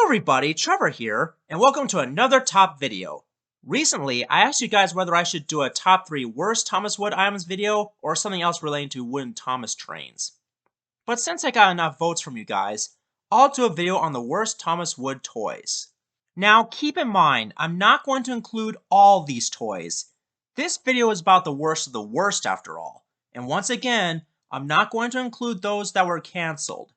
everybody, Trevor here, and welcome to another top video. Recently, I asked you guys whether I should do a top 3 worst Thomas Wood items video or something else relating to wooden Thomas trains. But since I got enough votes from you guys, I'll do a video on the worst Thomas Wood toys. Now keep in mind, I'm not going to include all these toys. This video is about the worst of the worst after all. And once again, I'm not going to include those that were cancelled.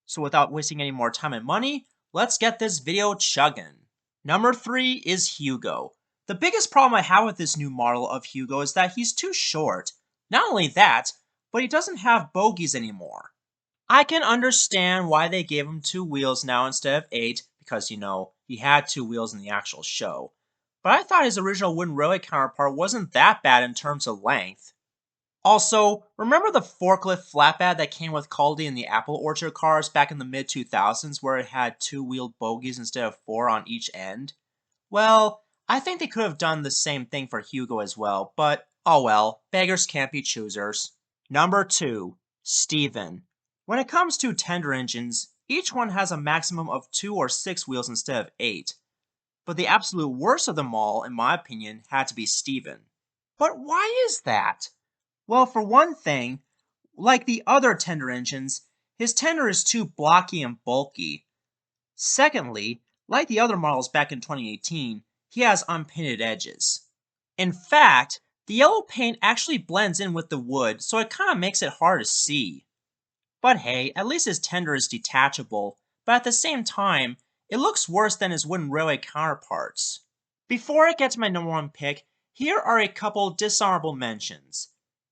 So without wasting any more time and money, let's get this video chugging. Number 3 is Hugo. The biggest problem I have with this new model of Hugo is that he's too short. Not only that, but he doesn't have bogies anymore. I can understand why they gave him 2 wheels now instead of 8, because he had 2 wheels in the actual show. But I thought his original wooden railway counterpart wasn't that bad in terms of length. Also, remember the forklift flatbed that came with Caldi in the Apple Orchard cars back in the mid-2000s where it had 2-wheeled bogies instead of 4 on each end? Well, I think they could have done the same thing for Hugo as well, but oh well, beggars can't be choosers. Number 2, Steven. When it comes to tender engines, each one has a maximum of 2 or 6 wheels instead of 8. But the absolute worst of them all, in my opinion, had to be Steven. But why is that? Well, for one thing, like the other tender engines, his tender is too blocky and bulky. Secondly, like the other models back in 2018, he has unpainted edges. In fact, the yellow paint actually blends in with the wood, so it kind of makes it hard to see. But hey, at least his tender is detachable, but at the same time, it looks worse than his wooden railway counterparts. Before I get to my number 1 pick, here are a couple dishonorable mentions.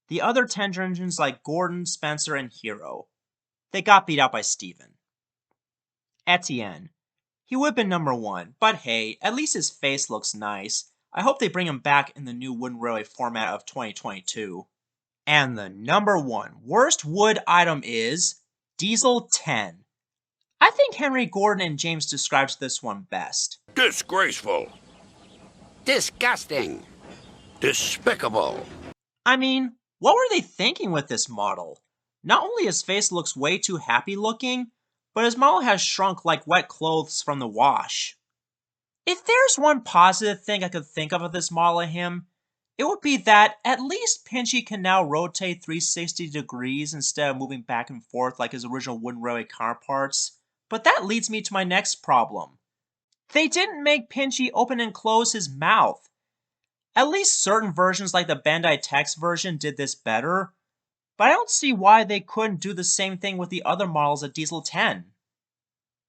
The other tender engines like Gordon, Spencer, and Hero. They got beat out by Steven. Etienne. He would have been number 1, but hey, at least his face looks nice. I hope they bring him back in the new wooden railway format of 2022. And the number 1 worst wood item is Diesel 10. I think Henry Gordon and James describes this one best. Disgraceful. Disgusting. Despicable. I mean, what were they thinking with this model? Not only his face looks way too happy looking, but his model has shrunk like wet clothes from the wash. If there's one positive thing I could think of this model of him, it would be that at least Pinchy can now rotate 360 degrees instead of moving back and forth like his original wooden railway counterparts. But that leads me to my next problem. They didn't make Pinchy open and close his mouth. At least certain versions like the Bandai Tex version did this better, but I don't see why they couldn't do the same thing with the other models of Diesel 10.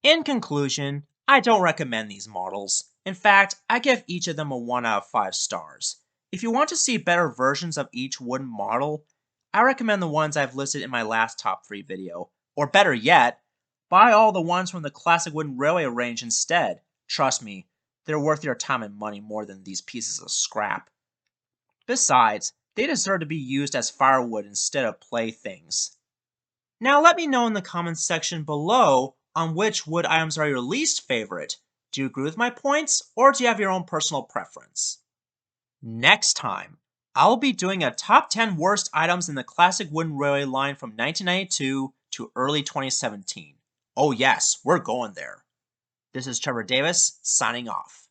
In conclusion, I don't recommend these models. In fact, I give each of them a 1 out of 5 stars. If you want to see better versions of each wooden model, I recommend the ones I've listed in my last top 3 video. Or better yet, buy all the ones from the classic wooden railway range instead. Trust me, they're worth your time and money more than these pieces of scrap. Besides, they deserve to be used as firewood instead of playthings. Now let me know in the comments section below on which wood items are your least favorite. Do you agree with my points, or do you have your own personal preference? Next time, I'll be doing a top 10 worst items in the classic wooden railway line from 1992 to early 2017. Oh yes, we're going there. This is Trevor Davis, signing off.